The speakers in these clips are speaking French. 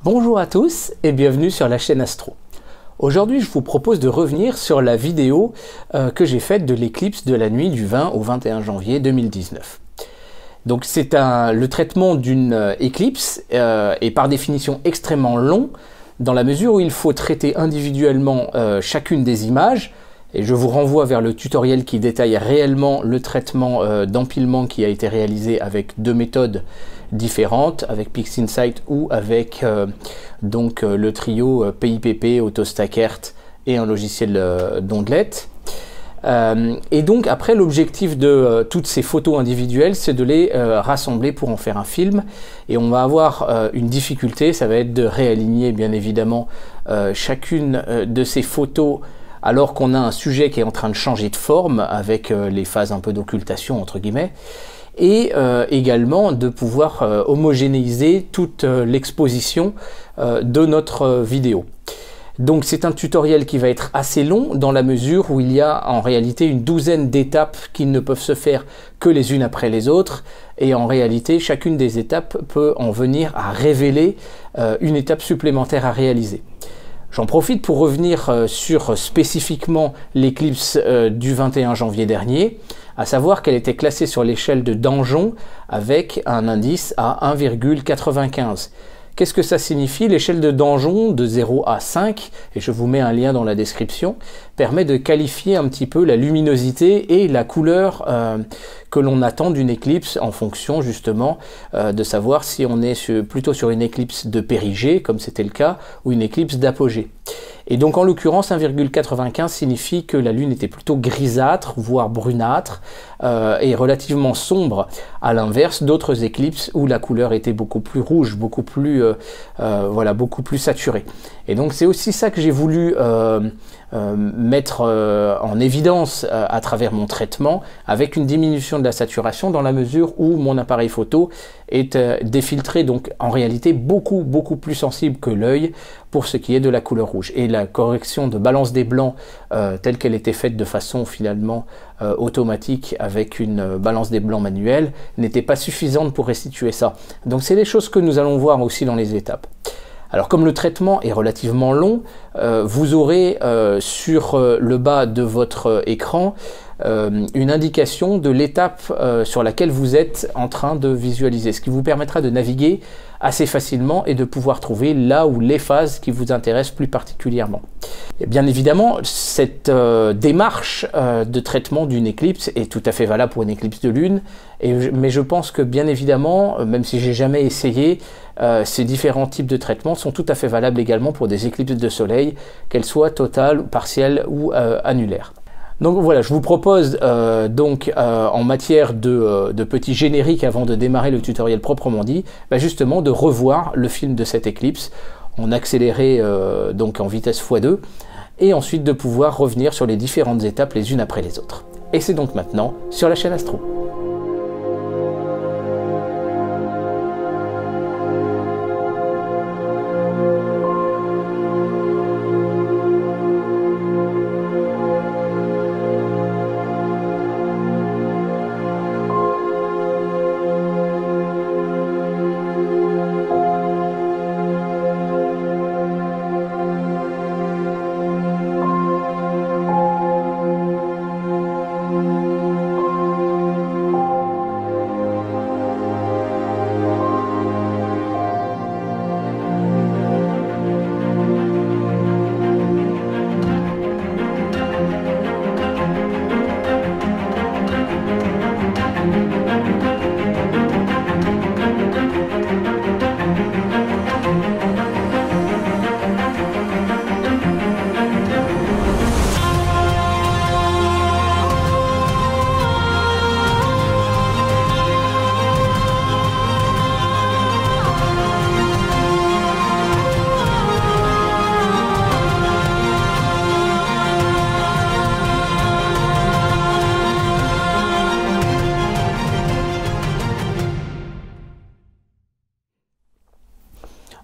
Bonjour à tous et bienvenue sur la chaîne Astro. Aujourd'hui, je vous propose de revenir sur la vidéo que j'ai faite de l'éclipse de la nuit du 20 au 21 janvier 2019. Donc c'est le traitement d'une éclipse est par définition extrêmement long dans la mesure où il faut traiter individuellement chacune des images. Et je vous renvoie vers le tutoriel qui détaille réellement le traitement d'empilement qui a été réalisé avec deux méthodes différentes, avec PixInsight ou avec le trio PIPP, AutoStackert et un logiciel d'Ondlet. Et donc après, l'objectif de toutes ces photos individuelles, c'est de les rassembler pour en faire un film. Et on va avoir une difficulté, ça va être de réaligner bien évidemment chacune de ces photos alors qu'on a un sujet qui est en train de changer de forme avec les phases un peu d'occultation entre guillemets, et également de pouvoir homogénéiser toute l'exposition de notre vidéo. Donc c'est un tutoriel qui va être assez long dans la mesure où il y a en réalité une douzaine d'étapes qui ne peuvent se faire que les unes après les autres, et en réalité chacune des étapes peut en venir à révéler une étape supplémentaire à réaliser. J'en profite pour revenir sur spécifiquement l'éclipse du 21 janvier dernier, à savoir qu'elle était classée sur l'échelle de Danjon avec un indice à 1,95. Qu'est-ce que ça signifie? L'échelle de Danjon de 0 à 5, et je vous mets un lien dans la description, permet de qualifier un petit peu la luminosité et la couleur que l'on attend d'une éclipse en fonction justement de savoir si on est plutôt sur une éclipse de périgée, comme c'était le cas, ou une éclipse d'apogée. Et donc en l'occurrence 1,95 signifie que la Lune était plutôt grisâtre, voire brunâtre, et relativement sombre, à l'inverse d'autres éclipses où la couleur était beaucoup plus rouge, beaucoup plus saturée. Et donc c'est aussi ça que j'ai voulu mettre en évidence à travers mon traitement, avec une diminution de la saturation dans la mesure où mon appareil photo est défiltré, donc en réalité beaucoup plus sensible que l'œil pour ce qui est de la couleur rouge. Et la correction de balance des blancs telle qu'elle était faite de façon finalement automatique avec une balance des blancs manuelle n'était pas suffisante pour restituer ça. Donc c'est les choses que nous allons voir aussi dans les étapes. Alors comme le traitement est relativement long, vous aurez sur le bas de votre écran une indication de l'étape sur laquelle vous êtes en train de visualiser, ce qui vous permettra de naviguer assez facilement et de pouvoir trouver là où les phases qui vous intéressent plus particulièrement. Et bien évidemment, cette démarche de traitement d'une éclipse est tout à fait valable pour une éclipse de lune, mais je pense que bien évidemment, même si j'ai jamais essayé, ces différents types de traitements sont tout à fait valables également pour des éclipses de soleil, qu'elles soient totales, partielles ou annulaires. Donc voilà, je vous propose en matière de petits génériques avant de démarrer le tutoriel proprement dit, justement de revoir le film de cette éclipse en accéléré en vitesse x2 et ensuite de pouvoir revenir sur les différentes étapes les unes après les autres. Et c'est donc maintenant sur la chaîne Astro.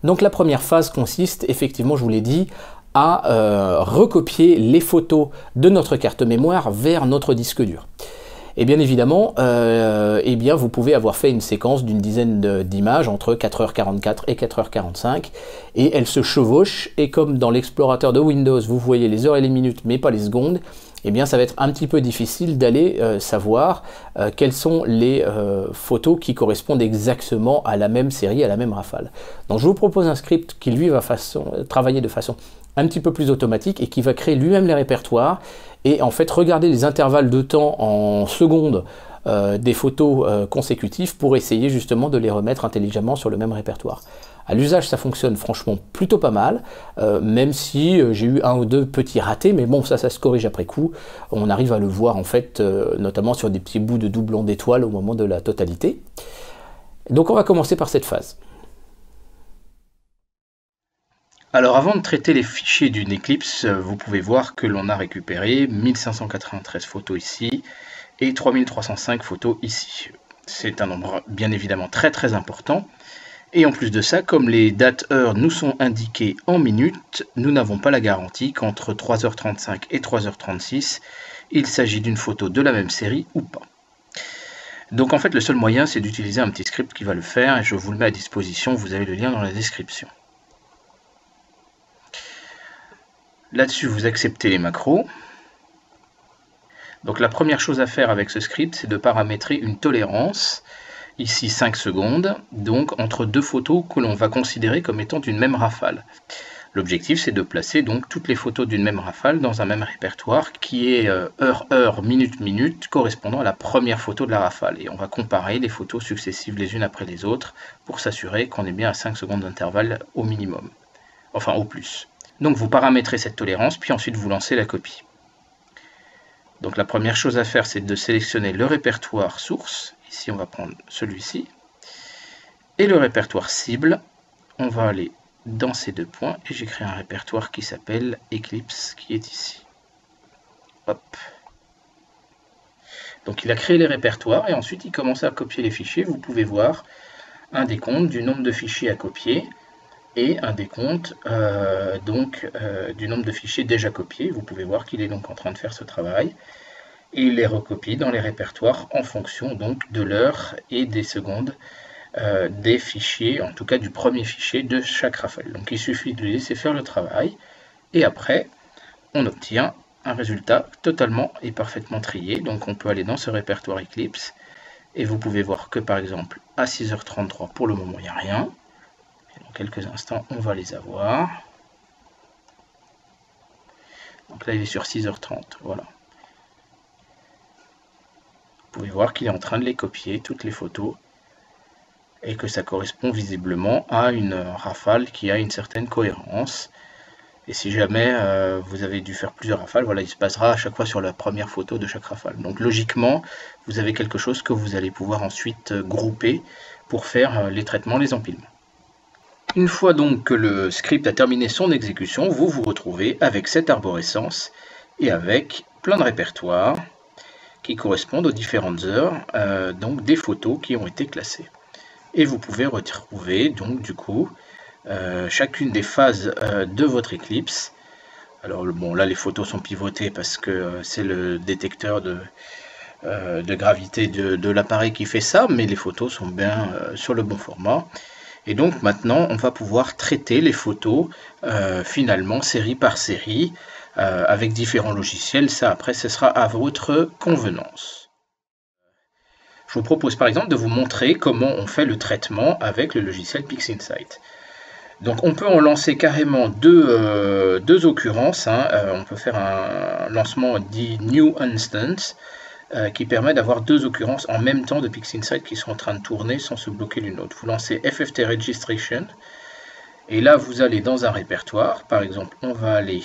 Donc la première phase consiste, effectivement, je vous l'ai dit, à recopier les photos de notre carte mémoire vers notre disque dur. Et bien évidemment, eh bien, vous pouvez avoir fait une séquence d'une dizaine d'images entre 4h44 et 4h45, et elles se chevauchent, et comme dans l'explorateur de Windows, vous voyez les heures et les minutes, mais pas les secondes, eh bien ça va être un petit peu difficile d'aller savoir quelles sont les photos qui correspondent exactement à la même série, à la même rafale. Donc je vous propose un script qui lui va travailler de façon un petit peu plus automatique et qui va créer lui-même les répertoires et en fait regarder les intervalles de temps en secondes des photos consécutives pour essayer justement de les remettre intelligemment sur le même répertoire. À l'usage, ça fonctionne franchement plutôt pas mal, même si j'ai eu un ou deux petits ratés, mais bon, ça se corrige après coup. On arrive à le voir en fait, notamment sur des petits bouts de doublons d'étoiles au moment de la totalité. Donc on va commencer par cette phase. Alors avant de traiter les fichiers d'une Eclipse, vous pouvez voir que l'on a récupéré 1593 photos ici et 3305 photos ici. C'est un nombre bien évidemment très important. Et en plus de ça, comme les dates-heures nous sont indiquées en minutes, nous n'avons pas la garantie qu'entre 3h35 et 3h36, il s'agit d'une photo de la même série ou pas. Donc en fait, le seul moyen, c'est d'utiliser un petit script qui va le faire, et je vous le mets à disposition, vous avez le lien dans la description. Là-dessus, vous acceptez les macros. Donc la première chose à faire avec ce script, c'est de paramétrer une tolérance, ici 5 secondes, donc entre deux photos que l'on va considérer comme étant d'une même rafale. L'objectif, c'est de placer donc toutes les photos d'une même rafale dans un même répertoire qui est heure, minute, correspondant à la première photo de la rafale. Et on va comparer les photos successives les unes après les autres pour s'assurer qu'on est bien à 5 secondes d'intervalle au minimum, enfin au plus. Donc vous paramétrez cette tolérance, puis ensuite vous lancez la copie. Donc la première chose à faire, c'est de sélectionner le répertoire source. Ici, on va prendre celui-ci. Et le répertoire cible, on va aller dans ces deux points. Et j'ai créé un répertoire qui s'appelle Eclipse, qui est ici. Hop. Donc il a créé les répertoires et ensuite il commence à copier les fichiers. Vous pouvez voir un décompte du nombre de fichiers à copier et un décompte du nombre de fichiers déjà copiés. Vous pouvez voir qu'il est donc en train de faire ce travail. Et il les recopie dans les répertoires en fonction donc de l'heure et des secondes des fichiers, en tout cas du premier fichier de chaque rafale. Donc il suffit de lui laisser faire le travail et après on obtient un résultat totalement et parfaitement trié. Donc on peut aller dans ce répertoire Eclipse et vous pouvez voir que par exemple à 6h33 pour le moment il n'y a rien. Et dans quelques instants on va les avoir. Donc là il est sur 6h30, voilà. Vous pouvez voir qu'il est en train de les copier, toutes les photos, et que ça correspond visiblement à une rafale qui a une certaine cohérence. Et si jamais vous avez dû faire plusieurs rafales, voilà, il se passera à chaque fois sur la première photo de chaque rafale. Donc logiquement, vous avez quelque chose que vous allez pouvoir ensuite grouper pour faire les traitements, les empilements. Une fois donc que le script a terminé son exécution, vous vous retrouvez avec cette arborescence et avec plein de répertoires qui correspondent aux différentes heures donc des photos qui ont été classées. Et vous pouvez retrouver donc du coup chacune des phases de votre Eclipse. Alors bon, là les photos sont pivotées parce que c'est le détecteur de gravité de l'appareil qui fait ça, mais les photos sont bien sur le bon format. Et donc maintenant on va pouvoir traiter les photos finalement série par série avec différents logiciels. Ça après ce sera à votre convenance. Je vous propose par exemple de vous montrer comment on fait le traitement avec le logiciel PixInsight. Donc on peut en lancer carrément deux occurrences. On peut faire un lancement dit New Instance qui permet d'avoir deux occurrences en même temps de PixInsight qui sont en train de tourner sans se bloquer l'une l'autre. Vous lancez FFT Registration et là vous allez dans un répertoire. Par exemple on va aller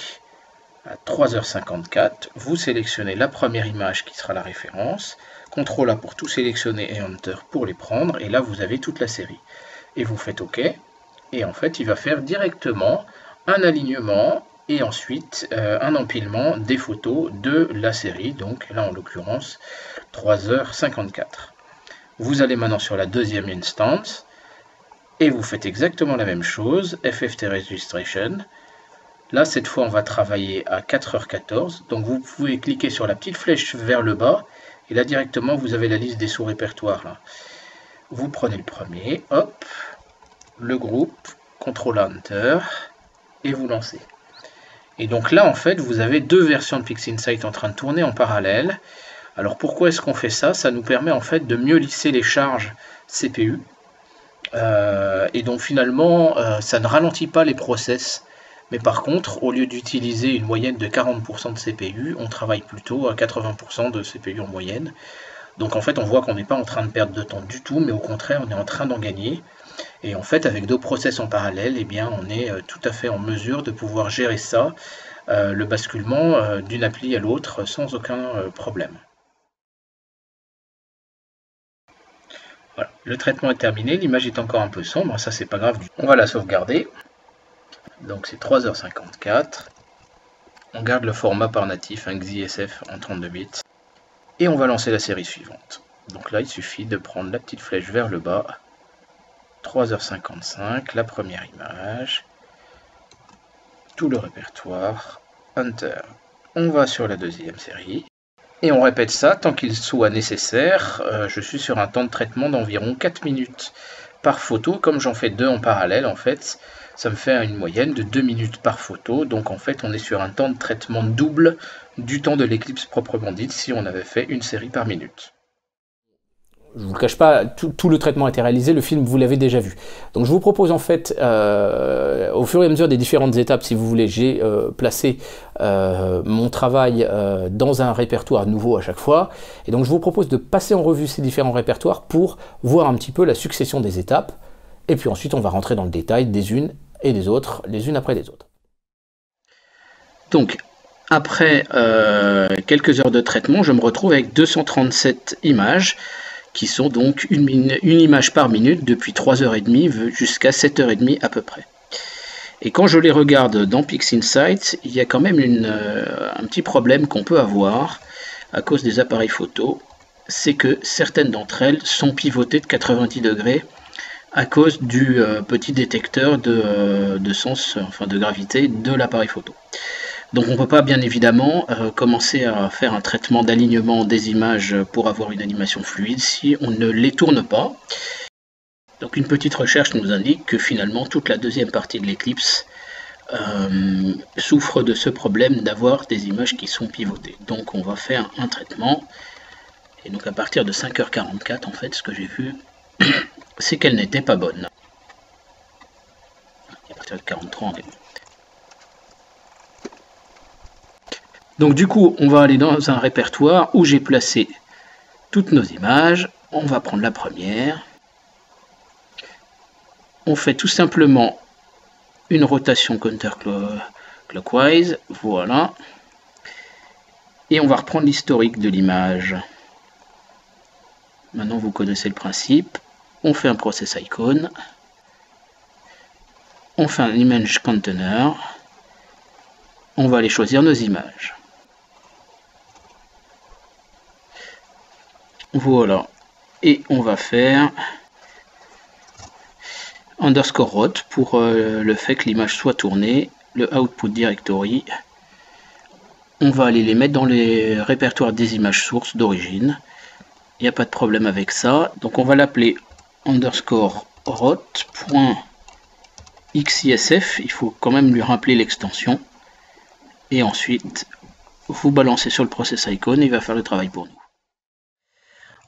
à 3h54. Vous sélectionnez la première image qui sera la référence. CTRL A pour tout sélectionner et Enter pour les prendre. Et là vous avez toute la série. Et vous faites OK. Et en fait, il va faire directement un alignement et ensuite un empilement des photos de la série. Donc là, en l'occurrence, 3h54. Vous allez maintenant sur la deuxième instance et vous faites exactement la même chose. FFT Registration. Là, cette fois, on va travailler à 4h14. Donc vous pouvez cliquer sur la petite flèche vers le bas Et là directement vous avez la liste des sous-répertoires là. Vous prenez le premier, hop, le groupe, CTRL Enter, et vous lancez. Et donc là en fait vous avez deux versions de PixInsight en train de tourner en parallèle. Alors pourquoi est-ce qu'on fait ça? Ça nous permet en fait de mieux lisser les charges CPU. Et donc finalement ça ne ralentit pas les process. Mais par contre, au lieu d'utiliser une moyenne de 40% de CPU, on travaille plutôt à 80% de CPU en moyenne. Donc en fait on voit qu'on n'est pas en train de perdre de temps du tout, mais au contraire on est en train d'en gagner. Et en fait avec deux process en parallèle, eh bien, on est tout à fait en mesure de pouvoir gérer ça, le basculement d'une appli à l'autre sans aucun problème. Voilà, le traitement est terminé, l'image est encore un peu sombre, ça c'est pas grave du tout. On va la sauvegarder. Donc c'est 3h54. On garde le format par natif, un XISF en 32 bits. Et on va lancer la série suivante. Donc là il suffit de prendre la petite flèche vers le bas. 3h55, la première image. Tout le répertoire. Enter. On va sur la deuxième série. Et on répète ça tant qu'il soit nécessaire. Je suis sur un temps de traitement d'environ 4 minutes par photo. Comme j'en fais deux en parallèle, en fait, ça me fait une moyenne de 2 minutes par photo. Donc en fait, on est sur un temps de traitement double du temps de l'éclipse proprement dite si on avait fait une série par minute. Je ne vous le cache pas, tout le traitement a été réalisé, le film vous l'avez déjà vu. Donc je vous propose en fait, au fur et à mesure des différentes étapes, si vous voulez, j'ai placé mon travail dans un répertoire nouveau à chaque fois. Et donc je vous propose de passer en revue ces différents répertoires pour voir un petit peu la succession des étapes. Et puis ensuite on va rentrer dans le détail des unes et des autres, les unes après les autres. Donc après quelques heures de traitement, je me retrouve avec 237 images, qui sont donc une image par minute depuis 3h30 jusqu'à 7h30 à peu près. Et quand je les regarde dans PixInsight, il y a quand même un petit problème qu'on peut avoir à cause des appareils photo, c'est que certaines d'entre elles sont pivotées de 90 degrés à cause du petit détecteur de sens, enfin de gravité de l'appareil photo. Donc on ne peut pas bien évidemment commencer à faire un traitement d'alignement des images pour avoir une animation fluide si on ne les tourne pas. Donc une petite recherche nous indique que finalement toute la deuxième partie de l'éclipse souffre de ce problème d'avoir des images qui sont pivotées. Donc on va faire un traitement, et donc à partir de 5h44 en fait ce que j'ai vu c'est qu'elle n'était pas bonne. À partir de 43 on est bon. Donc du coup, on va aller dans un répertoire où j'ai placé toutes nos images. On va prendre la première. On fait tout simplement une rotation counterclockwise. Voilà. Et on va reprendre l'historique de l'image. Maintenant, vous connaissez le principe. On fait un process icon. On fait un image container. On va aller choisir nos images. Voilà, et on va faire underscore route pour le fait que l'image soit tournée, le output directory. On va aller les mettre dans les répertoires des images sources d'origine. Il n'y a pas de problème avec ça. Donc on va l'appeler underscore route.xisf. Il faut quand même lui rappeler l'extension. Et ensuite, vous balancez sur le process icon et il va faire le travail pour nous.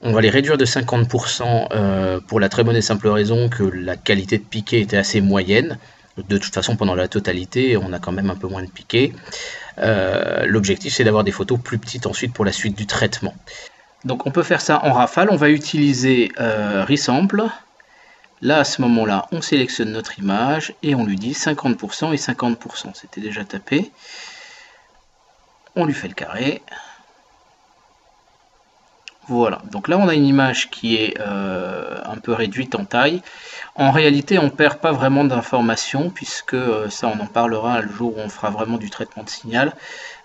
On va les réduire de 50% pour la très bonne et simple raison que la qualité de piqué était assez moyenne. De toute façon, pendant la totalité, on a quand même un peu moins de piqué. L'objectif, c'est d'avoir des photos plus petites ensuite pour la suite du traitement. Donc on peut faire ça en rafale. On va utiliser Resample. Là, à ce moment-là, on sélectionne notre image et on lui dit 50% et 50%. C'était déjà tapé. On lui fait le carré. Voilà, donc là on a une image qui est un peu réduite en taille. En réalité, on ne perd pas vraiment d'informations, puisque ça on en parlera le jour où on fera vraiment du traitement de signal.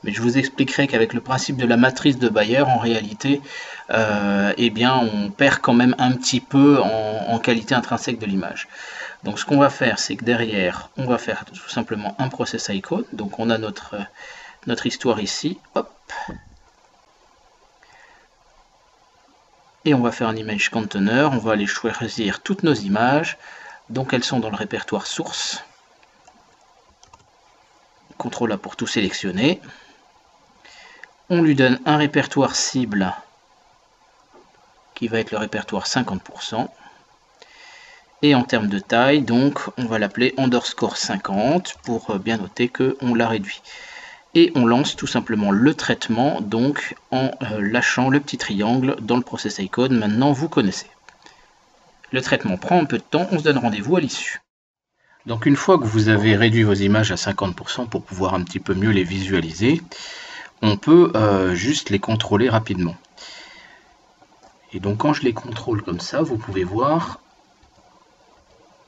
Mais je vous expliquerai qu'avec le principe de la matrice de Bayer, en réalité, eh bien, on perd quand même un petit peu en qualité intrinsèque de l'image. Donc ce qu'on va faire, c'est que derrière, on va faire tout simplement un process icon. Donc on a notre histoire ici. Hop. Et on va faire un image container, on va aller choisir toutes nos images. Donc elles sont dans le répertoire source. CTRL A pour tout sélectionner. On lui donne un répertoire cible qui va être le répertoire 50%. Et en termes de taille, donc on va l'appeler underscore 50 pour bien noter qu'on l'a réduit. Et on lance tout simplement le traitement donc en lâchant le petit triangle dans le process icon. Maintenant vous connaissez. Le traitement prend un peu de temps, on se donne rendez-vous à l'issue. Donc une fois que vous avez réduit vos images à 50% pour pouvoir un petit peu mieux les visualiser, on peut juste les contrôler rapidement. Et donc quand je les contrôle comme ça, vous pouvez voir,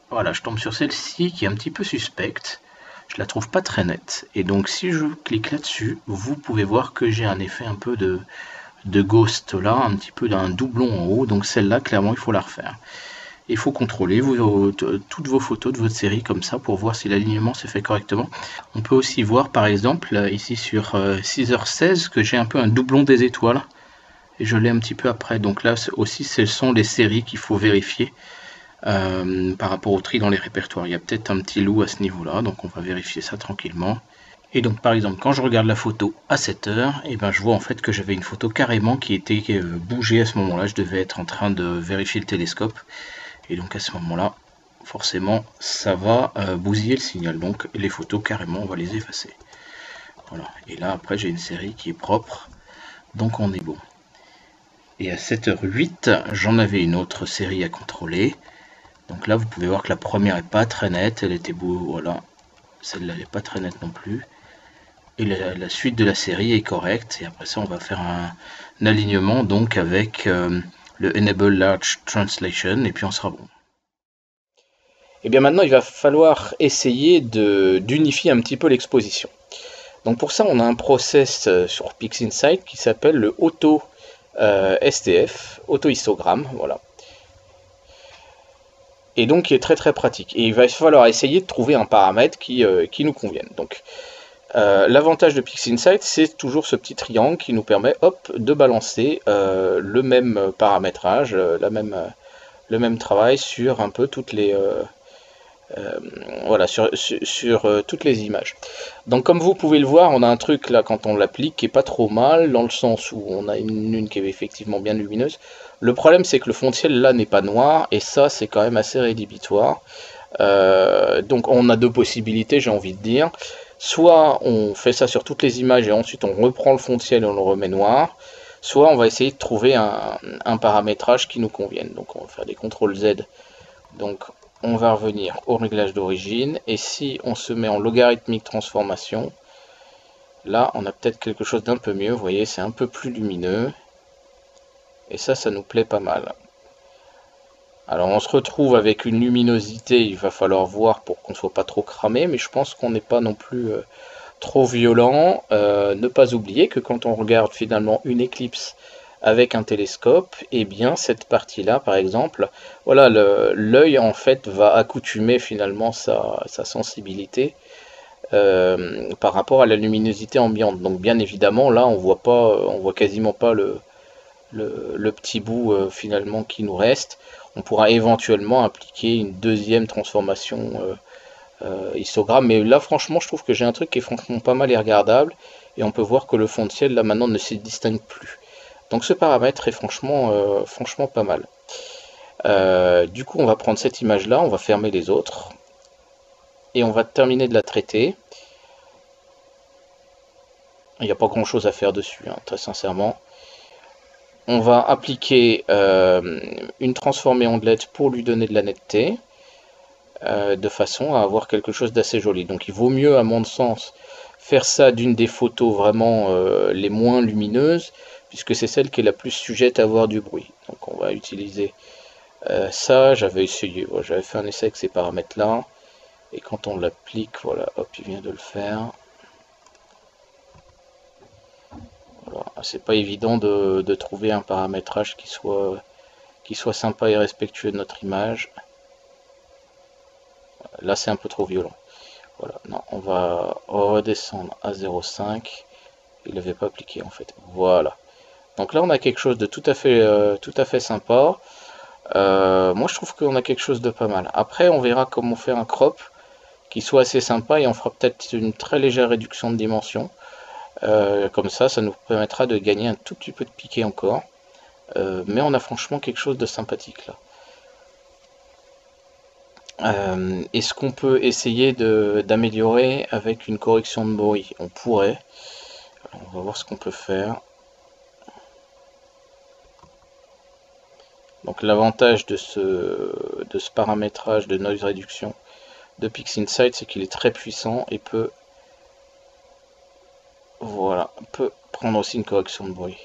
voilà, je tombe sur celle-ci qui est un petit peu suspecte. Je la trouve pas très nette. Et donc si je clique là-dessus, vous pouvez voir que j'ai un effet un peu de ghost là, un petit peu d'un doublon en haut. Donc celle-là, clairement, il faut la refaire. Il faut contrôler toutes vos photos de votre série comme ça pour voir si l'alignement s'est fait correctement. On peut aussi voir par exemple ici sur 6h16 que j'ai un peu un doublon des étoiles. Et je l'ai un petit peu après. Donc là aussi ce sont les séries qu'il faut vérifier. Par rapport au tri dans les répertoires. Il y a peut-être un petit loup à ce niveau-là, donc on va vérifier ça tranquillement. Et donc par exemple, quand je regarde la photo à 7h, et ben, je vois en fait que j'avais une photo carrément qui était bougée à ce moment-là. Je devais être en train de vérifier le télescope. Et donc à ce moment-là, forcément, ça va bousiller le signal. Donc les photos, carrément, on va les effacer. Voilà. Et là, après, j'ai une série qui est propre, donc on est bon. Et à 7h08, j'en avais une autre série à contrôler. Donc là, vous pouvez voir que la première est pas très nette, elle était beau, voilà. Celle-là n'est pas très nette non plus. Et la suite de la série est correcte. Et après ça, on va faire un alignement donc avec le Enable Large Translation, et puis on sera bon. Et bien maintenant, il va falloir essayer d'unifier un petit peu l'exposition. Donc pour ça, on a un process sur PixInsight qui s'appelle le Auto STF, auto-histogramme, voilà. Et donc qui est très très pratique. Et il va falloir essayer de trouver un paramètre qui nous convienne. Donc l'avantage de PixInsight, c'est toujours ce petit triangle qui nous permet de balancer le même paramétrage, le même travail sur un peu toutes les voilà, sur toutes les images. Donc comme vous pouvez le voir, on a un truc là quand on l'applique qui est pas trop mal, dans le sens où on a une lune qui est effectivement bien lumineuse. Le problème c'est que le fond de ciel là n'est pas noir, et ça c'est quand même assez rédhibitoire. Donc on a deux possibilités, j'ai envie de dire. Soit on fait ça sur toutes les images et ensuite on reprend le fond de ciel et on le remet noir. Soit on va essayer de trouver un paramétrage qui nous convienne. Donc on va faire des CTRL Z. Donc on va revenir au réglage d'origine, et si on se met en logarithmique transformation, là on a peut-être quelque chose d'un peu mieux, vous voyez, c'est un peu plus lumineux, et ça nous plaît pas mal. Alors on se retrouve avec une luminosité, il va falloir voir pour qu'on ne soit pas trop cramé, mais je pense qu'on n'est pas non plus trop violent. Ne pas oublier que quand on regarde finalement une éclipse avec un télescope, et bien cette partie-là, par exemple, voilà, l'œil en fait va accoutumer finalement sa sensibilité par rapport à la luminosité ambiante. Donc bien évidemment, là, on voit quasiment pas le petit bout finalement qui nous reste. On pourra éventuellement appliquer une deuxième transformation histogramme, mais là, franchement, je trouve que j'ai un truc qui est franchement pas mal et regardable, et on peut voir que le fond de ciel là maintenant ne se distingue plus. Donc ce paramètre est franchement pas mal. Du coup, on va prendre cette image-là, on va fermer les autres, et on va terminer de la traiter. Il n'y a pas grand-chose à faire dessus, hein, très sincèrement. On va appliquer une transformée ondelette pour lui donner de la netteté, de façon à avoir quelque chose d'assez joli. Donc il vaut mieux, à mon sens, faire ça d'une des photos vraiment les moins lumineuses, puisque c'est celle qui est la plus sujette à avoir du bruit. Donc on va utiliser ça. J'avais essayé, voilà, j'avais fait un essai avec ces paramètres là, et quand on l'applique, voilà, hop, il vient de le faire. Voilà, c'est pas évident de trouver un paramétrage qui soit sympa et respectueux de notre image. Là c'est un peu trop violent. Voilà, non, on va redescendre à 0,5. Il n'avait pas appliqué en fait. Voilà. Donc là on a quelque chose de tout à fait sympa. Moi je trouve qu'on a quelque chose de pas mal. Après on verra comment faire un crop qui soit assez sympa et on fera peut-être une très légère réduction de dimension. Comme ça nous permettra de gagner un tout petit peu de piqué encore. Mais on a franchement quelque chose de sympathique là. Est-ce qu'on peut essayer d'améliorer avec une correction de bruit? On pourrait. Alors, on va voir ce qu'on peut faire. Donc l'avantage de ce paramétrage de noise réduction de PixInsight, c'est qu'il est très puissant et peut prendre aussi une correction de bruit.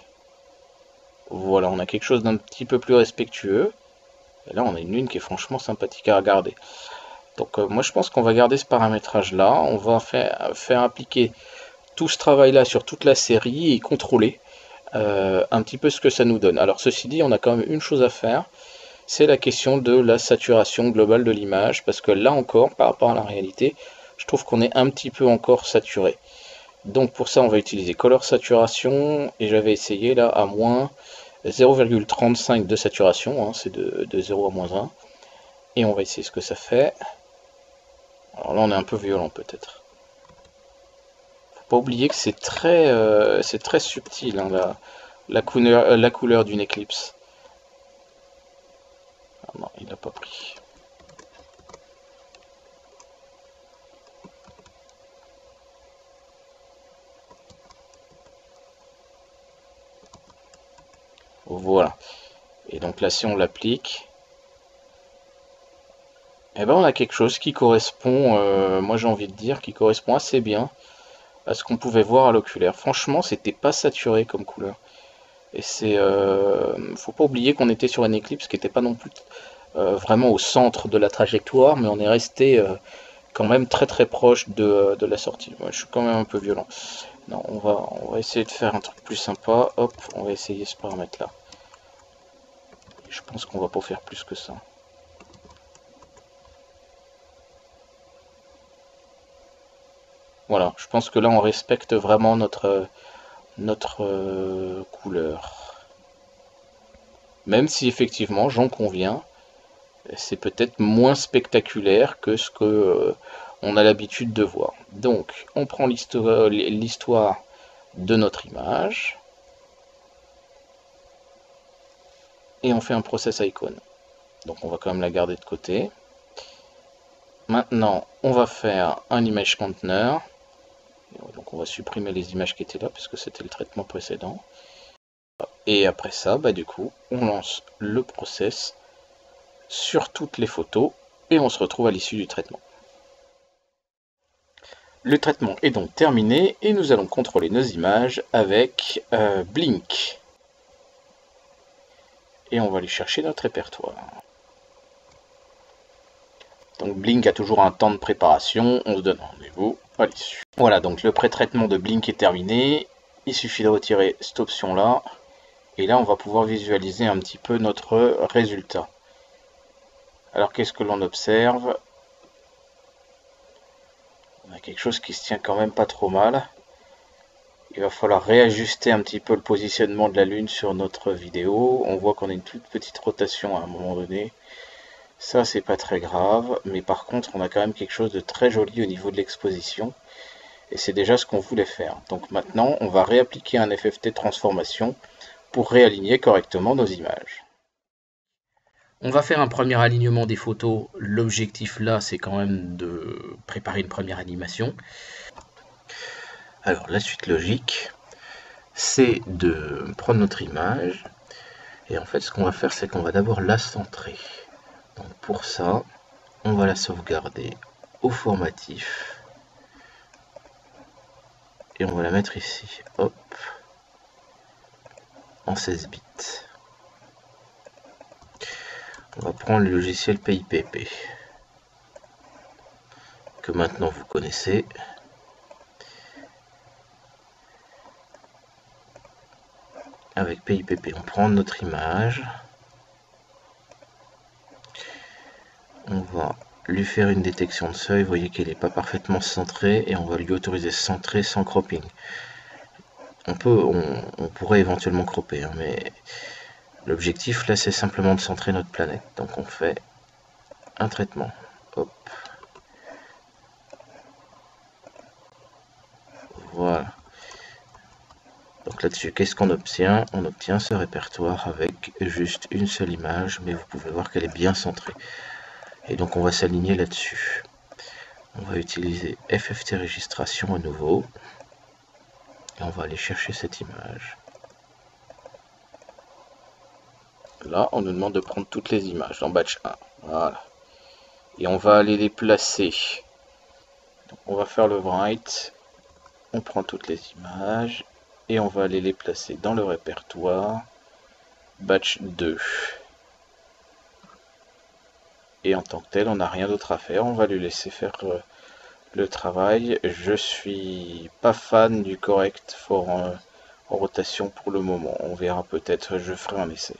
Voilà, on a quelque chose d'un petit peu plus respectueux. Et là, on a une lune qui est franchement sympathique à regarder. Donc moi, je pense qu'on va garder ce paramétrage-là. On va faire appliquer tout ce travail-là sur toute la série et contrôler un petit peu ce que ça nous donne. Alors ceci dit, on a quand même une chose à faire. C'est la question de la saturation globale de l'image. Parce que là encore, par rapport à la réalité, je trouve qu'on est un petit peu encore saturé. Donc pour ça, on va utiliser Color Saturation. Et j'avais essayé là à moins 0,35 de saturation, hein, c'est de 0 à moins 1. Et on va essayer ce que ça fait. Alors là on est un peu violent peut-être. Faut pas oublier que c'est très subtil hein, la couleur d'une éclipse. Ah non, il n'a pas pris. Voilà. Et donc là si on l'applique, eh ben on a quelque chose qui correspond, moi j'ai envie de dire, qui correspond assez bien à ce qu'on pouvait voir à l'oculaire. Franchement, c'était pas saturé comme couleur. Et faut pas oublier qu'on était sur une éclipse qui n'était pas non plus vraiment au centre de la trajectoire, mais on est resté quand même très proche de la sortie. Moi, je suis quand même un peu violent. Non, on va essayer de faire un truc plus sympa. Hop, on va essayer ce paramètre là. Je pense qu'on va pas faire plus que ça. Voilà, je pense que là on respecte vraiment notre couleur. Même si effectivement, j'en conviens, c'est peut-être moins spectaculaire que ce que on a l'habitude de voir. Donc, on prend l'histoire de notre image et on fait un process icon. Donc, on va quand même la garder de côté. Maintenant, on va faire un image container. Donc, on va supprimer les images qui étaient là puisque c'était le traitement précédent. Et après ça, bah, du coup, on lance le process sur toutes les photos et on se retrouve à l'issue du traitement. Le traitement est donc terminé et nous allons contrôler nos images avec Blink. Et on va aller chercher notre répertoire. Donc Blink a toujours un temps de préparation, on se donne rendez-vous à l'issue. Voilà, donc le pré-traitement de Blink est terminé. Il suffit de retirer cette option-là. Et là, on va pouvoir visualiser un petit peu notre résultat. Alors, qu'est-ce que l'on observe? On a quelque chose qui se tient quand même pas trop mal. Il va falloir réajuster un petit peu le positionnement de la Lune sur notre vidéo. On voit qu'on a une toute petite rotation à un moment donné. Ça, c'est pas très grave, mais par contre, on a quand même quelque chose de très joli au niveau de l'exposition. Et c'est déjà ce qu'on voulait faire. Donc maintenant, on va réappliquer un FFT transformation pour réaligner correctement nos images. On va faire un premier alignement des photos. L'objectif là, c'est quand même de préparer une première animation. Alors, la suite logique, c'est de prendre notre image. Et en fait, ce qu'on va faire, c'est qu'on va d'abord la centrer. Donc pour ça, on va la sauvegarder au formatif. Et on va la mettre ici. Hop. En 16 bits. On va prendre le logiciel PIPP. Que maintenant vous connaissez. Avec PIPP, on prend notre image. On va lui faire une détection de seuil. Vous voyez qu'elle n'est pas parfaitement centrée et on va lui autoriser centrer sans cropping. on pourrait éventuellement cropper, hein, mais l'objectif là c'est simplement de centrer notre planète. Donc on fait un traitement. Hop. Voilà. Donc là-dessus, qu'est-ce qu'on obtient? On obtient ce répertoire avec juste une seule image, mais vous pouvez voir qu'elle est bien centrée. Et donc on va s'aligner là-dessus. On va utiliser FFT Registration à nouveau. Et on va aller chercher cette image. Là, on nous demande de prendre toutes les images dans batch 1. Voilà. Et on va aller les placer. Donc on va faire le write. On prend toutes les images. Et on va aller les placer dans le répertoire. Batch 2. Et en tant que tel, on n'a rien d'autre à faire. On va lui laisser faire le travail. Je suis pas fan du correct for en rotation pour le moment. On verra peut-être, je ferai un essai.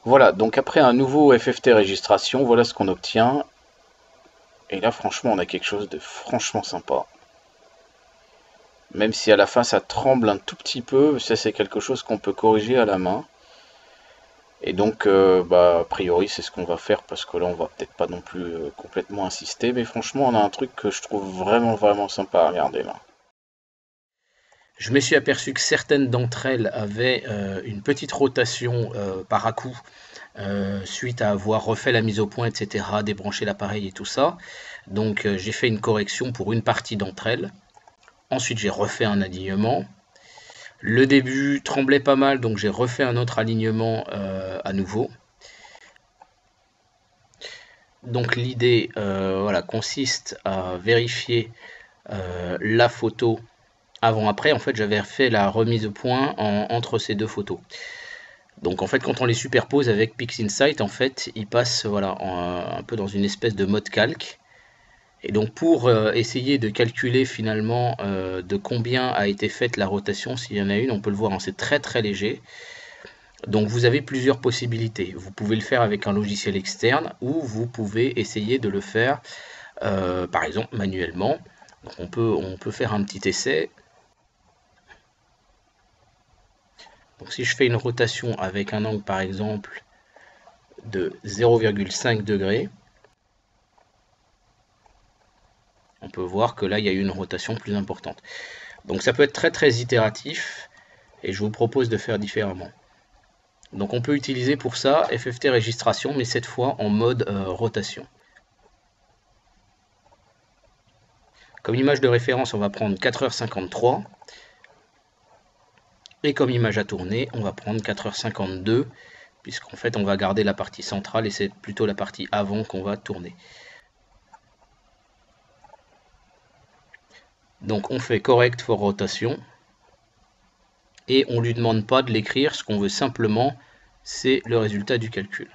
Voilà, donc après un nouveau FFT registration, voilà ce qu'on obtient. Et là, franchement, on a quelque chose de franchement sympa. Même si à la fin, ça tremble un tout petit peu, ça c'est quelque chose qu'on peut corriger à la main. Et donc, a priori, c'est ce qu'on va faire, parce que là, on va peut-être pas non plus complètement insister. Mais franchement, on a un truc que je trouve vraiment sympa à regarder là. Je me suis aperçu que certaines d'entre elles avaient une petite rotation par à-coup, suite à avoir refait la mise au point, etc., débranché l'appareil et tout ça. Donc j'ai fait une correction pour une partie d'entre elles. Ensuite j'ai refait un alignement. Le début tremblait pas mal, donc j'ai refait un autre alignement à nouveau. Donc l'idée voilà, consiste à vérifier la photo avant-après. En fait, j'avais fait la remise au point entre ces deux photos. Donc en fait, quand on les superpose avec PixInsight, en fait, ils passent voilà, un peu dans une espèce de mode calque. Et donc pour essayer de calculer finalement de combien a été faite la rotation, s'il y en a une, on peut le voir, hein, c'est très léger. Donc vous avez plusieurs possibilités. Vous pouvez le faire avec un logiciel externe ou vous pouvez essayer de le faire par exemple manuellement. Donc on peut faire un petit essai. Donc si je fais une rotation avec un angle par exemple de 0,5 degrés, on peut voir que là il y a eu une rotation plus importante. Donc ça peut être très itératif et je vous propose de faire différemment. Donc on peut utiliser pour ça FFT registration, mais cette fois en mode rotation. Comme image de référence, on va prendre 4h53. Et comme image à tourner, on va prendre 4h52, puisqu'en fait on va garder la partie centrale et c'est plutôt la partie avant qu'on va tourner. Donc on fait correct for rotation. Et on ne lui demande pas de l'écrire, ce qu'on veut simplement, c'est le résultat du calcul.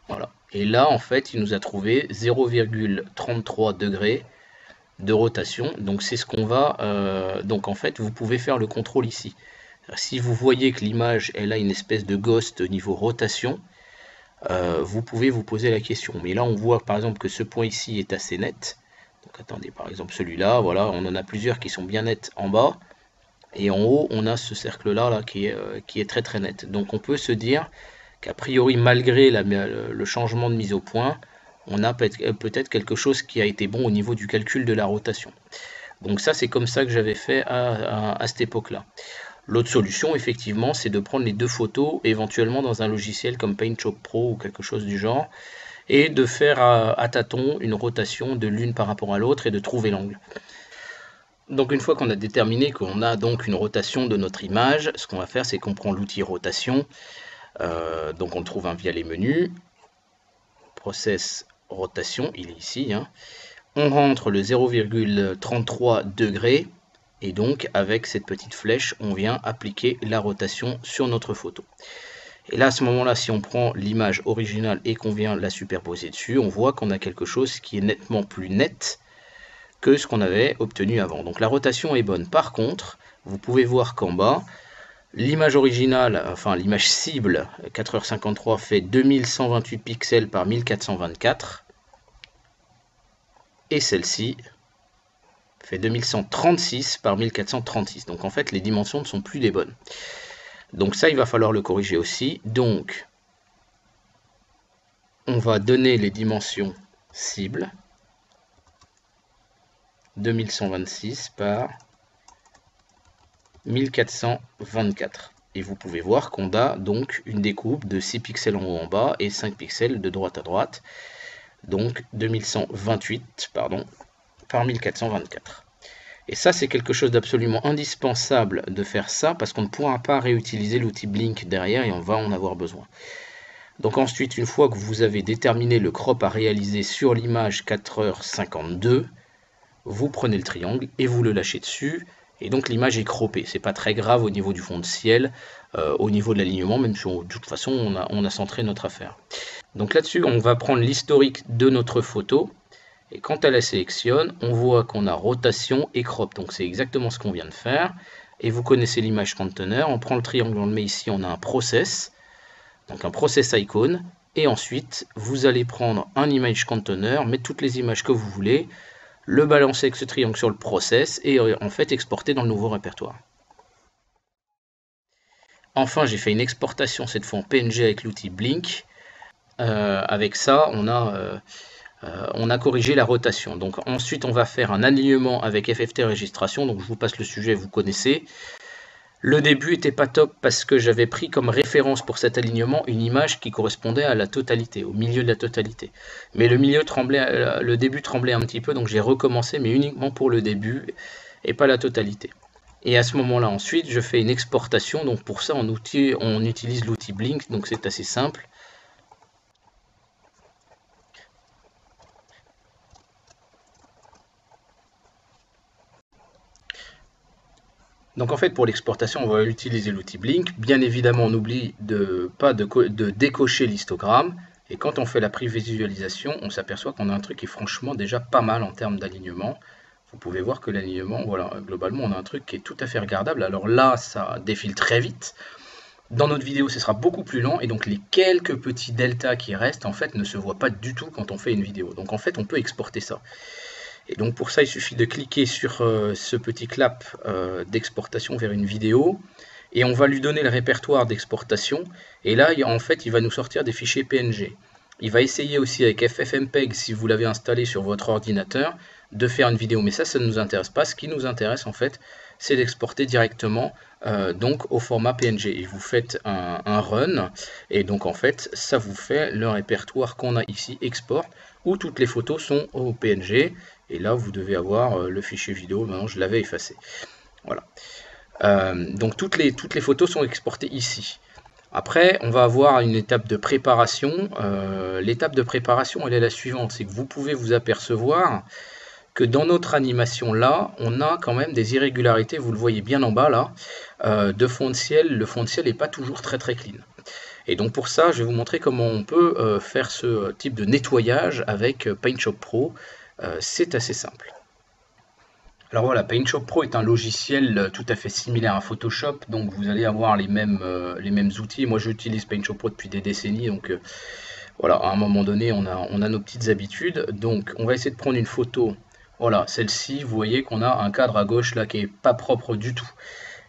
Voilà. Et là, en fait, il nous a trouvé 0,33 degrés de rotation. Donc c'est ce qu'on va... donc en fait, vous pouvez faire le contrôle ici. Si vous voyez que l'image, elle a une espèce de ghost au niveau rotation, vous pouvez vous poser la question. Mais là, on voit par exemple que ce point ici est assez net. Donc attendez, par exemple celui-là, voilà, on en a plusieurs qui sont bien nets en bas. Et en haut, on a ce cercle-là là, qui est très net. Donc on peut se dire qu'a priori, malgré le changement de mise au point, on a peut-être quelque chose qui a été bon au niveau du calcul de la rotation. Donc ça, c'est comme ça que j'avais fait à cette époque-là. L'autre solution, effectivement, c'est de prendre les deux photos, éventuellement dans un logiciel comme PaintShop Pro ou quelque chose du genre, et de faire à tâtons une rotation de l'une par rapport à l'autre et de trouver l'angle. Donc une fois qu'on a déterminé qu'on a donc une rotation de notre image, ce qu'on va faire, c'est qu'on prend l'outil rotation. Donc on le trouve via les menus. Process rotation, il est ici. Hein. On rentre le 0,33 degrés. Et donc avec cette petite flèche, on vient appliquer la rotation sur notre photo. Et là, à ce moment-là, si on prend l'image originale et qu'on vient la superposer dessus, on voit qu'on a quelque chose qui est nettement plus net que ce qu'on avait obtenu avant. Donc la rotation est bonne. Par contre, vous pouvez voir qu'en bas, l'image originale, enfin l'image cible, 4h53 fait 2128 pixels par 1424. Et celle-ci fait 2136 par 1436. Donc en fait, les dimensions ne sont plus les bonnes. Donc ça, il va falloir le corriger aussi. Donc, on va donner les dimensions cibles. 2126 par 1424. Et vous pouvez voir qu'on a donc une découpe de 6 pixels en haut en bas et 5 pixels de droite à droite. Donc 2128 pardon, par 1424. Et ça, c'est quelque chose d'absolument indispensable de faire ça parce qu'on ne pourra pas réutiliser l'outil Blink derrière et on va en avoir besoin. Donc ensuite, une fois que vous avez déterminé le crop à réaliser sur l'image 4h52, vous prenez le triangle et vous le lâchez dessus. Et donc l'image est croppée. C'est pas très grave au niveau du fond de ciel, au niveau de l'alignement, même si de toute façon on a centré notre affaire. Donc là-dessus, on va prendre l'historique de notre photo. Et quand elle la sélectionne, on voit qu'on a rotation et crop. Donc c'est exactement ce qu'on vient de faire. Et vous connaissez l'image container. On prend le triangle, on le met ici, on a un process. Donc un process icon. Et ensuite, vous allez prendre un image container, mettre toutes les images que vous voulez, le balancer avec ce triangle sur le process et en fait exporter dans le nouveau répertoire. Enfin, j'ai fait une exportation cette fois en PNG avec l'outil Blink. Avec ça, on a corrigé la rotation. Donc ensuite, on va faire un alignement avec FFT registration. Donc je vous passe le sujet, vous connaissez. Le début était pas top parce que j'avais pris comme référence pour cet alignement une image qui correspondait à la totalité, au milieu de la totalité. Mais le début tremblait un petit peu, donc j'ai recommencé, mais uniquement pour le début et pas la totalité. Et à ce moment-là, ensuite, je fais une exportation. Donc pour ça, on utilise l'outil Blink, donc c'est assez simple. Donc en fait, pour l'exportation, on va utiliser l'outil Blink. Bien évidemment, on n'oublie de décocher l'histogramme. Et quand on fait la prévisualisation, on s'aperçoit qu'on a un truc qui est franchement déjà pas mal en termes d'alignement. Vous pouvez voir que l'alignement, voilà, globalement, on a un truc qui est tout à fait regardable. Alors là, ça défile très vite. Dans notre vidéo, ce sera beaucoup plus lent. Et donc les quelques petits deltas qui restent, en fait, ne se voient pas du tout quand on fait une vidéo. Donc en fait, on peut exporter ça. Et donc pour ça, il suffit de cliquer sur ce petit clap d'exportation vers une vidéo. Et on va lui donner le répertoire d'exportation. Et là, en fait, il va nous sortir des fichiers PNG. Il va essayer aussi avec FFmpeg, si vous l'avez installé sur votre ordinateur, de faire une vidéo. Mais ça ne nous intéresse pas. Ce qui nous intéresse, en fait, c'est d'exporter directement donc au format PNG. Et vous faites un run. Et donc, en fait, ça vous fait le répertoire qu'on a ici, export, où toutes les photos sont au PNG. Et là, vous devez avoir le fichier vidéo. Maintenant, je l'avais effacé. Voilà. Donc, toutes les photos sont exportées ici. Après, on va avoir une étape de préparation. L'étape de préparation, elle est la suivante. C'est que vous pouvez vous apercevoir que dans notre animation là, on a quand même des irrégularités. Vous le voyez bien en bas là, de fond de ciel. Le fond de ciel n'est pas toujours très clean. Et donc pour ça, je vais vous montrer comment on peut faire ce type de nettoyage avec PaintShop Pro. C'est assez simple. Alors voilà, PaintShop Pro est un logiciel tout à fait similaire à Photoshop, donc vous allez avoir les mêmes outils. Moi j'utilise PaintShop Pro depuis des décennies, donc voilà, à un moment donné on a nos petites habitudes. Donc on va essayer de prendre une photo, voilà, celle-ci, vous voyez qu'on a un cadre à gauche là qui est pas propre du tout.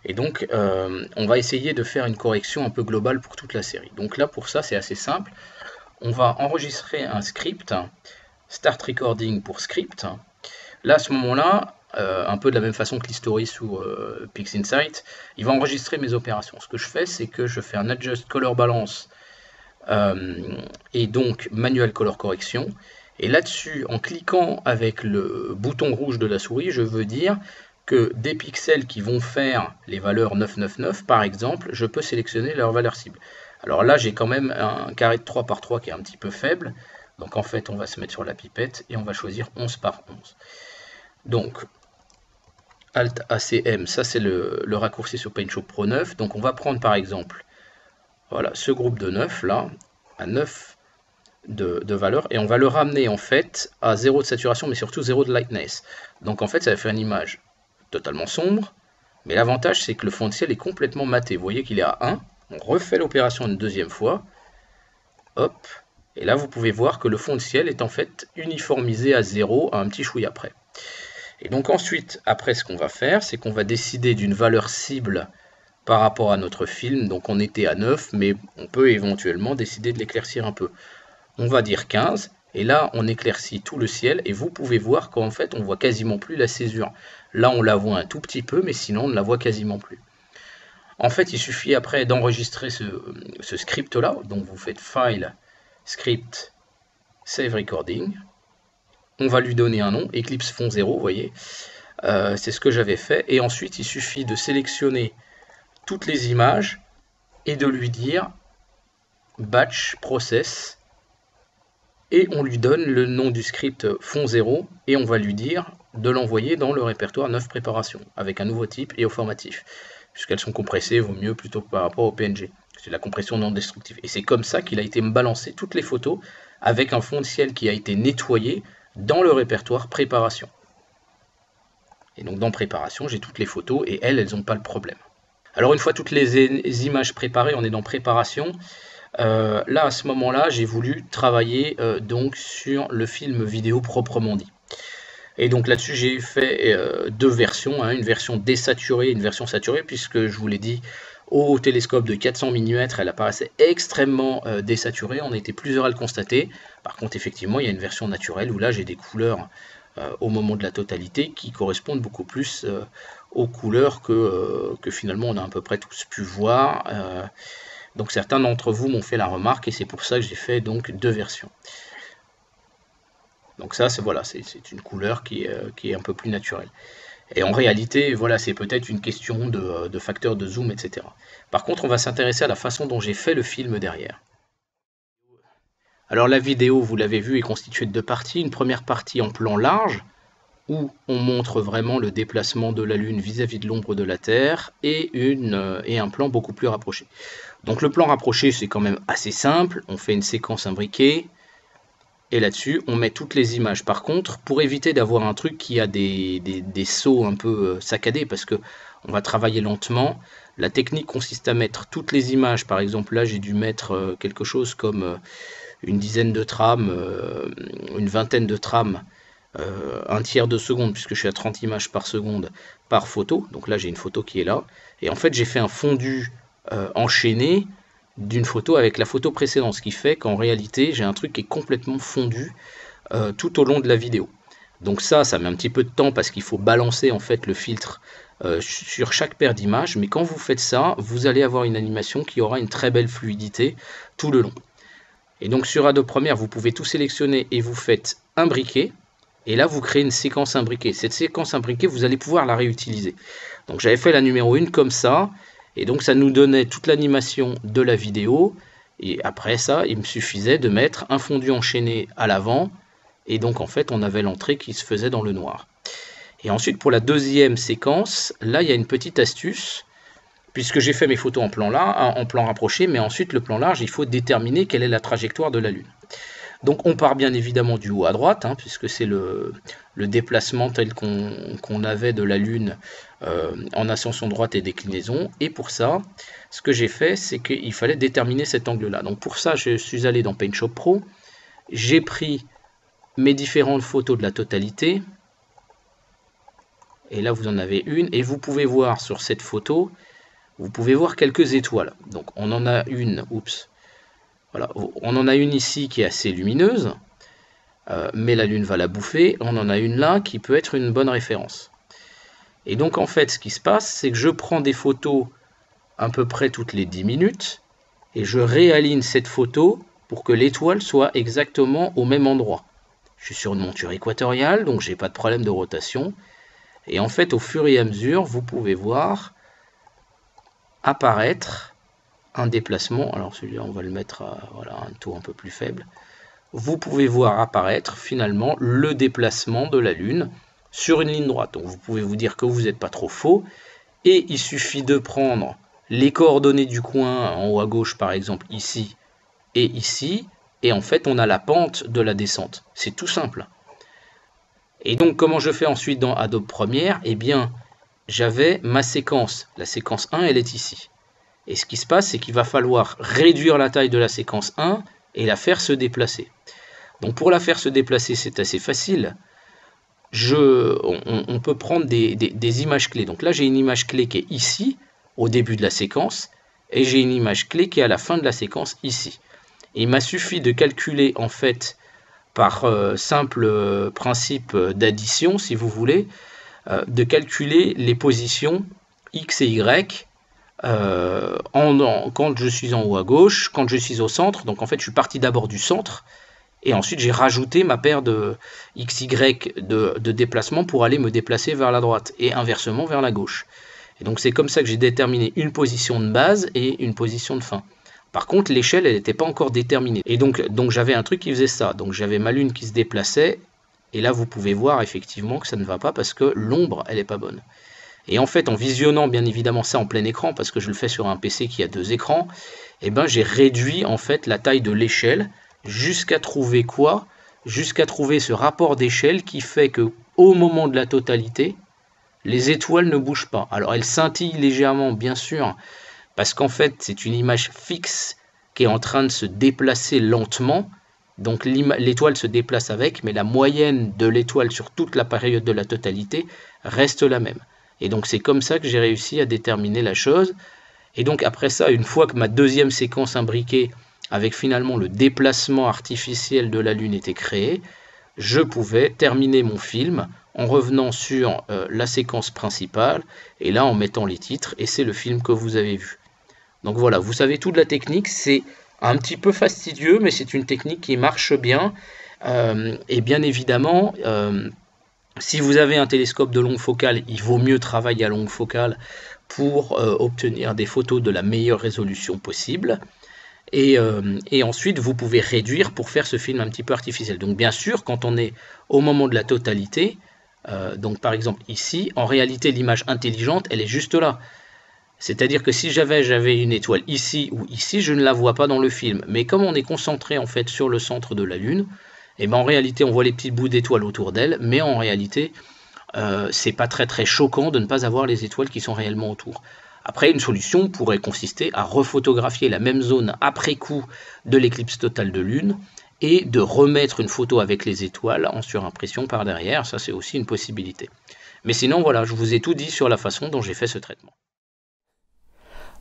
Et donc on va essayer de faire une correction un peu globale pour toute la série. Donc là pour ça c'est assez simple, on va enregistrer un script, Start Recording pour script. Là à ce moment-là, un peu de la même façon que l'History sous PixInsight, il va enregistrer mes opérations. Ce que je fais, c'est que je fais un Adjust Color Balance et donc Manual Color Correction. Et là-dessus, en cliquant avec le bouton rouge de la souris, je veux dire que des pixels qui vont faire les valeurs 999, par exemple, je peux sélectionner leur valeur cible. Alors là, j'ai quand même un carré de 3 par 3 qui est un petit peu faible. Donc en fait, on va se mettre sur la pipette et on va choisir 11 par 11. Donc, Alt ACM, ça c'est le raccourci sur PaintShop Pro 9. Donc on va prendre par exemple, voilà, ce groupe de 9 là, à 9 de valeur, et on va le ramener en fait à 0 de saturation, mais surtout 0 de lightness. Donc en fait, ça va faire une image totalement sombre, mais l'avantage c'est que le fond de ciel est complètement maté. Vous voyez qu'il est à 1, on refait l'opération une deuxième fois, hop, et là vous pouvez voir que le fond de ciel est en fait uniformisé à 0 à un petit chouïa près. Et donc ensuite, après, ce qu'on va faire, c'est qu'on va décider d'une valeur cible par rapport à notre film. Donc on était à 9, mais on peut éventuellement décider de l'éclaircir un peu. On va dire 15, et là on éclaircit tout le ciel, et vous pouvez voir qu'en fait on voit quasiment plus la césure. Là on la voit un tout petit peu, mais sinon on ne la voit quasiment plus. En fait, il suffit après d'enregistrer ce script-là. Donc vous faites File, Script, Save Recording. On va lui donner un nom, Eclipse Fond 0, vous voyez. C'est ce que j'avais fait. Et ensuite, il suffit de sélectionner toutes les images et de lui dire Batch Process. Et on lui donne le nom du script Fond 0 et on va lui dire de l'envoyer dans le répertoire 9 préparation avec un nouveau type et au formatif. Puisqu'elles sont compressées, vaut mieux plutôt par rapport au PNG. C'est la compression non destructive. Et c'est comme ça qu'il a été balancé toutes les photos avec un fond de ciel qui a été nettoyé dans le répertoire préparation. Et donc dans préparation, j'ai toutes les photos et elles n'ont pas le problème. Alors une fois toutes les images préparées, on est dans préparation. Là, à ce moment-là, j'ai voulu travailler donc sur le film vidéo proprement dit. Et donc là-dessus, j'ai fait deux versions, une version désaturée et une version saturée, puisque je vous l'ai dit, au télescope de 400 mm, elle apparaissait extrêmement désaturée. On était plusieurs à le constater. Par contre, effectivement, il y a une version naturelle où là, j'ai des couleurs au moment de la totalité qui correspondent beaucoup plus aux couleurs que finalement on a à peu près tous pu voir. Donc certains d'entre vous m'ont fait la remarque et c'est pour ça que j'ai fait donc deux versions. Donc ça, c'est une couleur qui est un peu plus naturelle. Et en réalité, voilà, c'est peut-être une question de facteur de zoom, etc. Par contre, on va s'intéresser à la façon dont j'ai fait le film derrière. Alors la vidéo, vous l'avez vu, est constituée de deux parties. Une première partie en plan large, où on montre vraiment le déplacement de la Lune vis-à-vis de l'ombre de la Terre, et un plan beaucoup plus rapproché. Donc le plan rapproché, c'est quand même assez simple. On fait une séquence imbriquée. Et là-dessus, on met toutes les images. Par contre, pour éviter d'avoir un truc qui a des sauts un peu saccadés, parce que on va travailler lentement, la technique consiste à mettre toutes les images. Par exemple, là, j'ai dû mettre quelque chose comme une dizaine de trames, une vingtaine de trames, un tiers de seconde, puisque je suis à 30 images par seconde par photo. Donc là, j'ai une photo qui est là. Et en fait, j'ai fait un fondu enchaîné d'une photo avec la photo précédente, ce qui fait qu'en réalité j'ai un truc qui est complètement fondu tout au long de la vidéo. Donc ça met un petit peu de temps parce qu'il faut balancer en fait le filtre sur chaque paire d'images, mais quand vous faites ça, vous allez avoir une animation qui aura une très belle fluidité tout le long. Et donc sur Adobe Premiere, vous pouvez tout sélectionner et vous faites imbriquer, et là vous créez une séquence imbriquée. Cette séquence imbriquée, vous allez pouvoir la réutiliser. Donc j'avais fait la numéro 1 comme ça. Et donc ça nous donnait toute l'animation de la vidéo. Et après ça, il me suffisait de mettre un fondu enchaîné à l'avant. Et donc en fait, on avait l'entrée qui se faisait dans le noir. Et ensuite, pour la deuxième séquence, là, il y a une petite astuce. Puisque j'ai fait mes photos en plan rapproché, mais ensuite, le plan large, il faut déterminer quelle est la trajectoire de la Lune. Donc on part bien évidemment du haut à droite, puisque c'est le déplacement tel qu'on avait de la Lune en ascension droite et déclinaison. Et pour ça, ce que j'ai fait, c'est qu'il fallait déterminer cet angle-là. Donc pour ça, je suis allé dans PaintShop Pro, j'ai pris mes différentes photos de la totalité. Et là, vous en avez une. Et vous pouvez voir sur cette photo, vous pouvez voir quelques étoiles. Donc on en a une, voilà, on en a une ici qui est assez lumineuse, mais la Lune va la bouffer. On en a une là qui peut être une bonne référence. Et donc en fait, ce qui se passe, c'est que je prends des photos à peu près toutes les 10 minutes, et je réaligne cette photo pour que l'étoile soit exactement au même endroit. Je suis sur une monture équatoriale, donc j'ai pas de problème de rotation. Et en fait, au fur et à mesure, vous pouvez voir apparaître un déplacement. Alors celui-là, on va le mettre à un taux un peu plus faible. Vous pouvez voir apparaître finalement le déplacement de la Lune sur une ligne droite. Donc vous pouvez vous dire que vous n'êtes pas trop faux. Et il suffit de prendre les coordonnées du coin en haut à gauche, par exemple ici et ici. Et en fait, on a la pente de la descente. C'est tout simple. Et donc, comment je fais ensuite dans Adobe Premiere? Eh bien, j'avais ma séquence. La séquence 1, elle est ici. Et ce qui se passe, c'est qu'il va falloir réduire la taille de la séquence 1 et la faire se déplacer. Donc pour la faire se déplacer, c'est assez facile. on peut prendre des images clés. Donc là, j'ai une image clé qui est ici, au début de la séquence, et j'ai une image clé qui est à la fin de la séquence ici. Et il m'a suffi de calculer, en fait, par simple principe d'addition, si vous voulez, de calculer les positions X et Y quand je suis en haut à gauche, quand je suis au centre. Donc en fait, je suis parti d'abord du centre, et ensuite j'ai rajouté ma paire de XY de déplacement pour aller me déplacer vers la droite, et inversement vers la gauche. Et donc c'est comme ça que j'ai déterminé une position de base et une position de fin. Par contre, l'échelle, elle n'était pas encore déterminée. Et donc j'avais un truc qui faisait ça. Donc j'avais ma lune qui se déplaçait, et là vous pouvez voir effectivement que ça ne va pas parce que l'ombre, elle n'est pas bonne. Et en fait, en visionnant bien évidemment ça en plein écran, parce que je le fais sur un PC qui a 2 écrans, eh ben, j'ai réduit en fait la taille de l'échelle jusqu'à trouver quoi? Jusqu'à trouver ce rapport d'échelle qui fait que au moment de la totalité, les étoiles ne bougent pas. Alors elles scintillent légèrement, bien sûr, parce qu'en fait c'est une image fixe qui est en train de se déplacer lentement. Donc l'étoile se déplace avec, mais la moyenne de l'étoile sur toute la période de la totalité reste la même. Et donc c'est comme ça que j'ai réussi à déterminer la chose. Et donc après ça, une fois que ma deuxième séquence imbriquée, avec finalement le déplacement artificiel de la Lune était créée, je pouvais terminer mon film en revenant sur la séquence principale, et là en mettant les titres, et c'est le film que vous avez vu. Donc voilà, vous savez tout de la technique, c'est un petit peu fastidieux, mais c'est une technique qui marche bien. Et bien évidemment, si vous avez un télescope de longue focale, il vaut mieux travailler à longue focale pour obtenir des photos de la meilleure résolution possible. Et ensuite, vous pouvez réduire pour faire ce film un petit peu artificiel. Donc bien sûr, quand on est au moment de la totalité, donc par exemple ici, en réalité l'image intelligente, elle est juste là. C'est-à-dire que si j'avais une étoile ici ou ici, je ne la vois pas dans le film. Mais comme on est concentré en fait sur le centre de la Lune, et ben en réalité on voit les petits bouts d'étoiles autour d'elle, mais en réalité c'est pas très choquant de ne pas avoir les étoiles qui sont réellement autour. Après, une solution pourrait consister à refotographier la même zone après coup de l'éclipse totale de Lune et de remettre une photo avec les étoiles en surimpression par derrière. Ça, c'est aussi une possibilité. Mais sinon, voilà, je vous ai tout dit sur la façon dont j'ai fait ce traitement.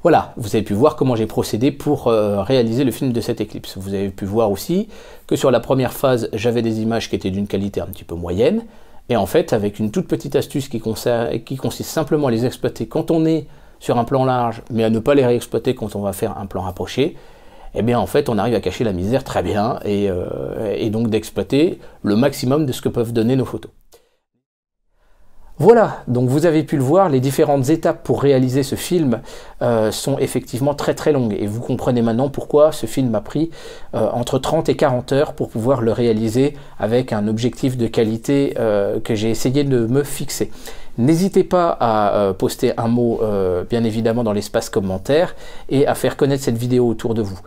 Voilà, vous avez pu voir comment j'ai procédé pour réaliser le film de cette éclipse. Vous avez pu voir aussi que sur la première phase, j'avais des images qui étaient d'une qualité un petit peu moyenne. Et en fait, avec une toute petite astuce qui consiste simplement à les exploiter quand on est sur un plan large, mais à ne pas les réexploiter quand on va faire un plan rapproché, eh bien en fait on arrive à cacher la misère très bien et donc d'exploiter le maximum de ce que peuvent donner nos photos. Voilà, donc vous avez pu le voir, les différentes étapes pour réaliser ce film sont effectivement très longues, et vous comprenez maintenant pourquoi ce film a pris entre 30 et 40 heures pour pouvoir le réaliser avec un objectif de qualité que j'ai essayé de me fixer. N'hésitez pas à poster un mot bien évidemment dans l'espace commentaire et à faire connaître cette vidéo autour de vous.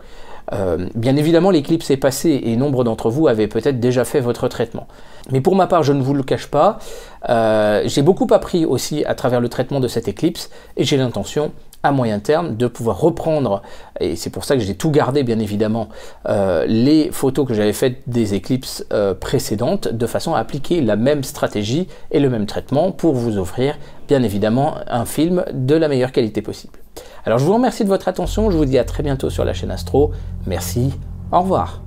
Bien évidemment, l'éclipse est passée et nombre d'entre vous avaient peut-être déjà fait votre traitement. Mais pour ma part, je ne vous le cache pas, j'ai beaucoup appris aussi à travers le traitement de cette éclipse et j'ai l'intention à moyen terme de pouvoir reprendre, et c'est pour ça que j'ai tout gardé bien évidemment, les photos que j'avais faites des éclipses précédentes, de façon à appliquer la même stratégie et le même traitement pour vous offrir bien évidemment un film de la meilleure qualité possible. Alors je vous remercie de votre attention, je vous dis à très bientôt sur la chaîne Astro, merci, au revoir.